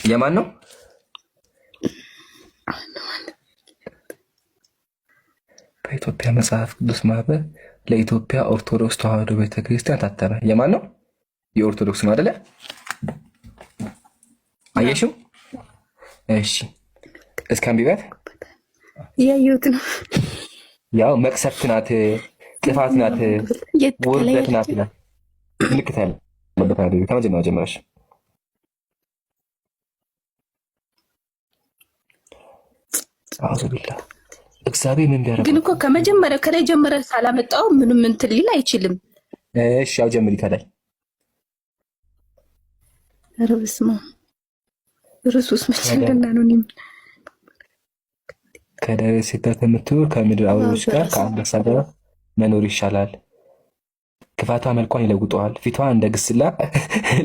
የማን ነው? በኢትዮጵያ መጽሐፍ ቅዱስ ማህበር ለኢትዮጵያ ኦርቶዶክስ ተዋሕዶ ቤተክርስቲያን ታተመ። የማን ነው? የኦርቶዶክስ ነው አይደለ? አየሽው? እሺ እስከ አንብቢያት። ያዩት ነው። ያው መቅሰፍት ናት፣ ጥፋት ናት፣ ውርደት ናት ይላል። ምልክት ያለበት አይደል? ከመጀመሪያው ጀምረሽ አውዙቢላ እግዚአብሔር ምን ቢያረግ ግን እኮ ከመጀመሪያው ከላይ ጀመረ ሳላመጣው ምንም እንትን ሊል አይችልም። እሺ ያው ጀምሪ ከላይ። ኧረ በስመ አብ ኢየሱስ መቸለና ነው። እኔም ከደረስ ጋር ከምትኖር ከምድር አውሬዎች ጋር ከአንበሳ ጋር መኖር ይሻላል። ክፋቷ መልኳን ይለውጠዋል፣ ፊቷ እንደ ግስላ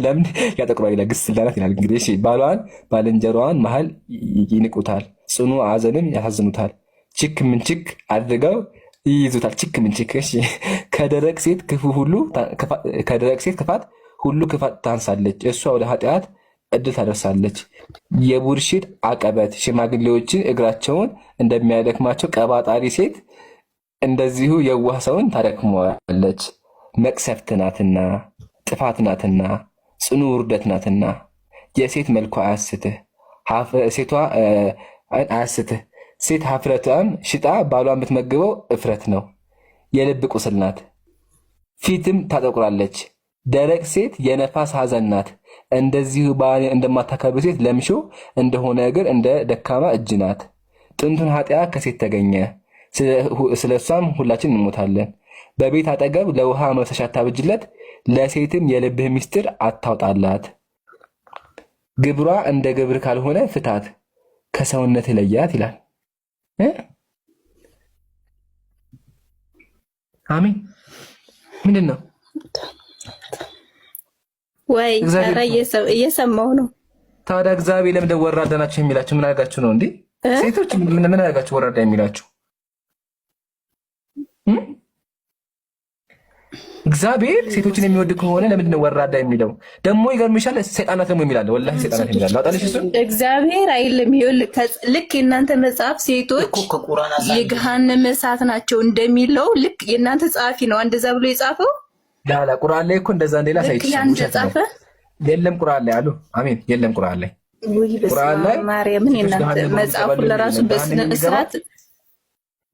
ለምን ያጠቁራል ይላል። ግስላ ናት ይላል። እንግዲህ እሺ ባሏን ባልንጀራዋን መሀል ይንቁታል፣ ጽኑ ሐዘንም ያሳዝኑታል። ችክ ምን ችክ አድርገው ይይዙታል። ችክ ምን ችክ። እሺ ከደረቅ ሴት ክፋት ሁሉ ክፋት ታንሳለች። እሷ ወደ ኃጢአት እድል ታደርሳለች። የቡርሽት አቀበት ሽማግሌዎችን እግራቸውን እንደሚያደክማቸው ቀባጣሪ ሴት እንደዚሁ የዋህ ሰውን ታደክመዋለች። መቅሰፍት ናትና ጥፋት ናትና ጽኑ ውርደት ናትና የሴት መልኳ አያስትህ ሴት ሀፍረቷን ሽጣ ባሏን ብትመግበው እፍረት ነው። የልብ ቁስል ናት፣ ፊትም ታጠቁራለች። ደረቅ ሴት የነፋስ ሐዘን ናት። እንደዚሁ ባል እንደማታከብር ሴት ለምሾ እንደሆነ እግር እንደ ደካማ እጅ ናት። ጥንቱን ኃጢአት ከሴት ተገኘ፣ ስለ እሷም ሁላችን እንሞታለን። በቤት አጠገብ ለውሃ መፍሰሻ አታብጅለት፣ ለሴትም የልብህ ምስጢር አታውጣላት። ግብሯ እንደ ግብር ካልሆነ ፍታት፣ ከሰውነት ለያት ይላል። አሜን። ምንድን ነው ወይ? ኧረ እየሰማሁ ነው። ታዲያ እግዚአብሔር ለምን ወራዳ ናቸው የሚላችሁ? ምን አድርጋችሁ ነው እንዴ? ሴቶች ምን አድርጋችሁ ወራዳ የሚላችሁ? እግዚአብሔር ሴቶችን የሚወድ ከሆነ ለምንድን ነው ወራዳ የሚለው? ደግሞ ይገርምሻል፣ ሰይጣናት ደግሞ የሚላለ ወላሂ ሰይጣናት የሚላለ አውጣልሽ። እሱ እግዚአብሔር አይልም። ልክ የእናንተ መጽሐፍ ሴቶች የገሃነመ እሳት ናቸው እንደሚለው ልክ የእናንተ ጸሐፊ ነው እንደዛ ብሎ የጻፈው። ላላ ቁርአን ላይ እኮ እንደዛ እንደላ ሳይችላል የለም ቁርአን ላይ አሉ። አሜን። የለም ቁርአን ላይ ቁርአን ላይ ማርያምን የእናንተ መጽሐፉ ለራሱ በስነ ስርዓት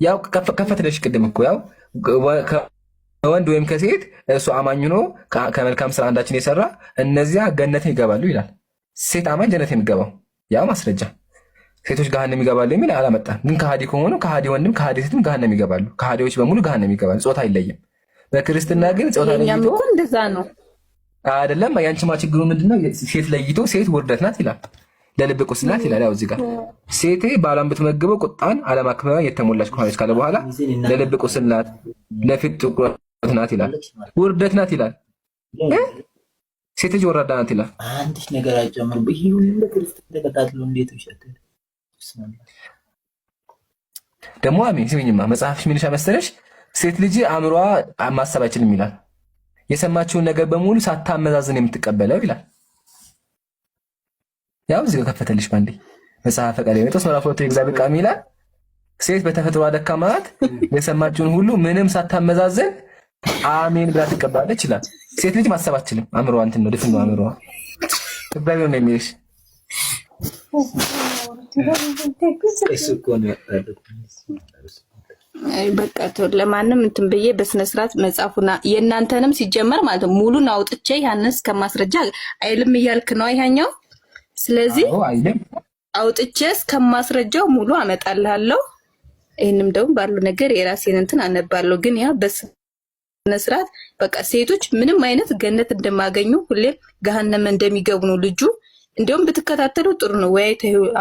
ያው ከፈትለሽ ቅድም እኮ ያው ከወንድ ወይም ከሴት እሱ አማኝ ሆኖ ከመልካም ስራ አንዳችን የሰራ እነዚያ ገነትን ይገባሉ ይላል። ሴት አማኝ ጀነት የሚገባው ያው ማስረጃ። ሴቶች ገሃነም ይገባሉ የሚል አላመጣም። ግን ከሃዲ ከሆኑ ከሃዲ ወንድም ከሃዲ ሴትም ገሃነም ይገባሉ። ከሃዲዎች በሙሉ ገሃነም ይገባሉ። ጾታ አይለይም። በክርስትና ግን ጾታ ለይቶ እንደዛ ነው አይደለም። ያንቺማ ችግሩ ምንድነው? ሴት ለይቶ ሴት ውርደት ናት ይላል፣ ለልብ ቁስል ናት ይላል። ያው እዚህ ጋር ሴቴ ባሏን ብትመግበው ቁጣን አለማክበሯን የተሞላች ከሆነች ካለ በኋላ ለልብ ቁስል ናት፣ ለፊት ጥቁረት ናት ይላል፣ ውርደት ናት ይላል። ሴት ልጅ ወራዳ ናት ይላል። አንድ ነገር አይጨምርም። ይሁን ለክርስትና ተከታትሎ እንዴት ይሸታል ደግሞ። አሜን። ስሚኝማ መጽሐፍሽ ምን መሰለሽ? ሴት ልጅ አእምሯ ማሰብ አይችልም ይላል። የሰማችውን ነገር በሙሉ ሳታመዛዝን የምትቀበለው ይላል። ያው እዚህ ጋር ከፈተልሽ ባንዴ መጽሐፈ ቀሌምንጦስ ምዕራፍ 2 የእግዚአብሔር ቃል ይላል ሴት በተፈጥሮ ደካማ ናት፣ የሰማችውን ሁሉ ምንም ሳታመዛዝን አሜን ብላ ትቀበላለች ይላል። ሴት ልጅ ማሰብ አትችልም። አእምሯ እንትን ነው፣ ድፍን ነው አእምሯ። እግዚአብሔር ነው የሚልሽ። በቃ ለማንም እንትን ብዬ በስነ ስርዓት መጽሐፉና የእናንተንም ሲጀመር ማለት ሙሉን አውጥቼ ያንስ ከማስረጃ አይልም እያልክ ነው ይሄኛው። ስለዚህ አውጥቼ እስከማስረጃው ሙሉ አመጣልሃለሁ። ይሄንም ደግሞ ባለው ነገር የራሴን እንትን አነባለሁ። ግን ያ በስነ ስርዓት በቃ ሴቶች ምንም አይነት ገነት እንደማገኙ ሁሌም ገሃነም እንደሚገቡ ነው ልጁ። እንዲያውም ብትከታተሉ ጥሩ ነው። ወይ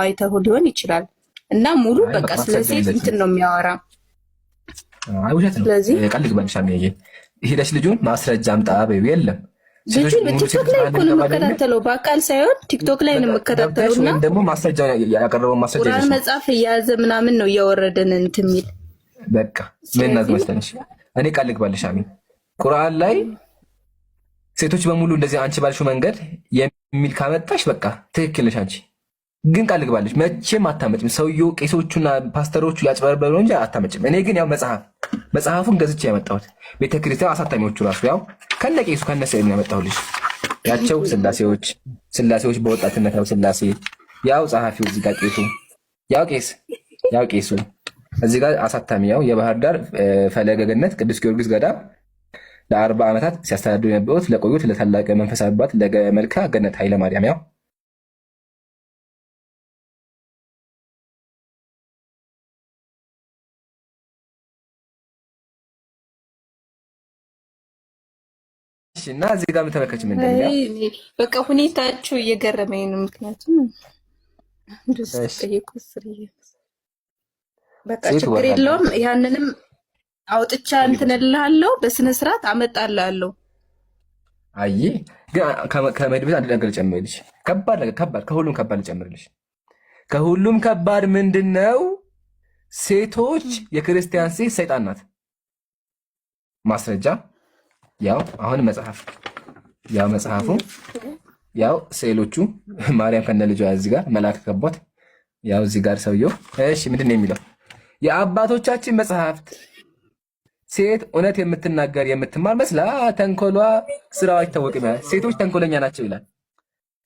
አይተው ሊሆን ይችላል እና ሙሉ በቃ ስለዚህ እንትን ነው የሚያወራ። ውሸት ነው። ቀልድ ግባልሻ ሄደሽ ልጁን ማስረጃ አምጣ በይው። የለም ልጁ ቲክቶክ ላይ እኮ ነው የምከታተለው፣ በአካል ሳይሆን ቲክቶክ ላይ ነው የምከታተለው። እና ደግሞ ማስረጃ ያቀረበው ማስረጃ ቁርአን መጽሐፍ እያያዘ ምናምን ነው እያወረደን እንትን የሚል በቃ ምን ናዝመስተንሽ እኔ ቃል ግባልሻ ቁርአን ላይ ሴቶች በሙሉ እንደዚህ አንቺ ባልሽው መንገድ የሚል ካመጣሽ በቃ ትክክል ነሽ አንቺ። ግን ቃል ልግባለች መቼም አታመጭም። ሰውየው ቄሶቹና ፓስተሮቹ ያጭበረበሩ እንጂ አታመጭም። እኔ ግን ያው መጽሐፉን ገዝቼ ያመጣሁት ቤተክርስቲያን አሳታሚዎቹ ራሱ ያው ከነ ቄሱ ከነ ስዕል ያመጣሁልሽ ያቸው ስላሴዎች በወጣትነት ያው ስላሴ ያው ጸሐፊው እዚህ ጋር ቄሱ እዚህ ጋር አሳታሚ ያው የባህር ዳር ፈለገ ገነት ቅዱስ ጊዮርጊስ ገዳም ለ40 ዓመታት ሲያስተዳድሩ የነበሩት ለቆዩት ለታላቅ መንፈሳዊ አባት ለመልካ ገነት ኃይለ ማርያም ያው እና እዚህ ጋር ተመልከች ምንድን ነው በቃ ሁኔታችሁ እየገረመኝ ነው። ምክንያቱም በቃ ችግር የለውም። ያንንም አውጥቻ እንትን እልሃለሁ፣ በስነ ስርዓት አመጣልሃለሁ። አይ ግን ከመሄድ በፊት አንድ ነገር ልጨምርልሽ። ከባድ ከሁሉም ከባድ ልጨምርልሽ። ከሁሉም ከባድ ምንድነው? ሴቶች የክርስቲያን ሴት ሰይጣን ናት። ማስረጃ ያው አሁን መጽሐፉ ያው ስዕሎቹ ማርያም ከነ ልጇ እዚህ ጋር መልአክ ከቧት ያው እዚህ ጋር ሰውየው። እሺ ምንድን ነው የሚለው? የአባቶቻችን መጽሐፍት ሴት እውነት የምትናገር የምትማር መስላ ተንኮሏ ስራዋ አይታወቅም። ሴቶች ተንኮለኛ ናቸው ይላል።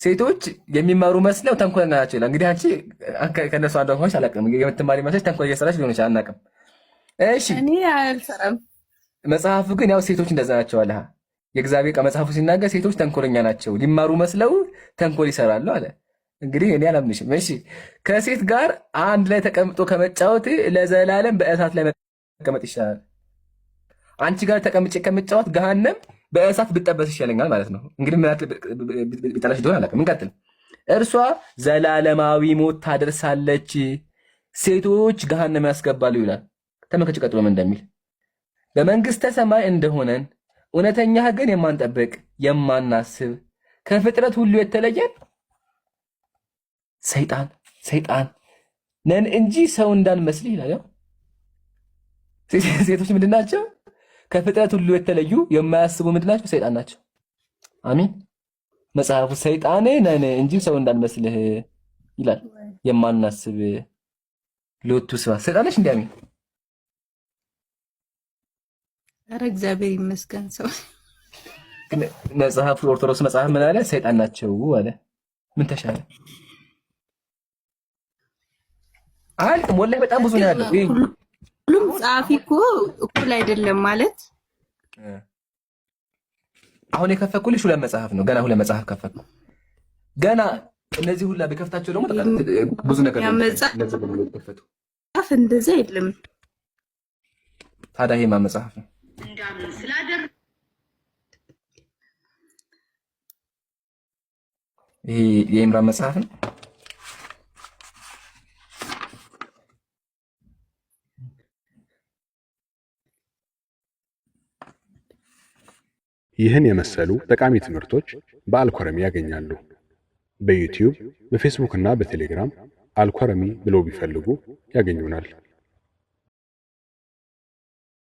ሴቶች የሚማሩ መስለው ተንኮለኛ ናቸው ይላል። እንግዲህ አንቺ ከነሱ አንዷ ሆነሽ አላውቅም። የምትማሪ መስለሽ ተንኮል እየሰራሽ ሊሆን ይችላል፣ አናውቅም። እሺ እኔ አልሰራም። መጽሐፉ ግን ያው ሴቶች እንደዛ ናቸው አለ። የእግዚአብሔር ቃል መጽሐፉ ሲናገር ሴቶች ተንኮለኛ ናቸው፣ ሊማሩ መስለው ተንኮል ይሰራሉ አለ። እንግዲህ እኔ አላምንሽም። እሺ ከሴት ጋር አንድ ላይ ተቀምጦ ከመጫወት ለዘላለም በእሳት ላይ መቀመጥ ይሻላል። አንቺ ጋር ተቀምጬ ከመጫወት ገሃነም በእሳት ብጠበስ ይሻለኛል ማለት ነው። እንግዲህ ምን ቢጠላሽ እንደሆነ አላውቅም። እንቀጥል። እርሷ ዘላለማዊ ሞት ታደርሳለች፣ ሴቶች ገሃነም ያስገባሉ ይላል። ተመልከች ቀጥሎ ምን እንደሚል በመንግስተ ሰማይ እንደሆነን እውነተኛ ሕግን የማንጠብቅ የማናስብ ከፍጥረት ሁሉ የተለየን ሰይጣን ነን እንጂ ሰው እንዳንመስል ይላል። ሴቶች ምንድን ናቸው? ከፍጥረት ሁሉ የተለዩ የማያስቡ ምንድን ናቸው? ሰይጣን ናቸው። አሚን። መጽሐፉ ሰይጣን ነን እንጂ ሰው እንዳንመስልህ ይላል። የማናስብ ሎቱ ስብሐት ሰይጣንሽ እንዴ? አሚን። ኧረ እግዚአብሔር ይመስገን። ሰው መጽሐፉ ኦርቶዶክስ መጽሐፍ ምን አለ? ሰይጣን ናቸው አለ። ምን ተሻለ? አልቅም ወላሂ በጣም ብዙ ነው ያለው። ሁሉም ጸሐፊ እኮ እኩል አይደለም ማለት። አሁን የከፈኩልሽ 2 መጽሐፍ ነው። ገና 2 መጽሐፍ ከፈኩ። ገና እነዚህ ሁላ በከፍታቸው ደግሞ ብዙ ነገር ነው ከፈቱ። እንደዛ የለም። ታዲያ ይሄማ መጽሐፍ ነው እንዳምን ስላደር ይሄ የኢምራን መጽሐፍ ነው። ይህን የመሰሉ ጠቃሚ ትምህርቶች በአልኮረሚ ያገኛሉ። በዩቲዩብ በፌስቡክ እና በቴሌግራም አልኮረሚ ብለው ቢፈልጉ ያገኙናል።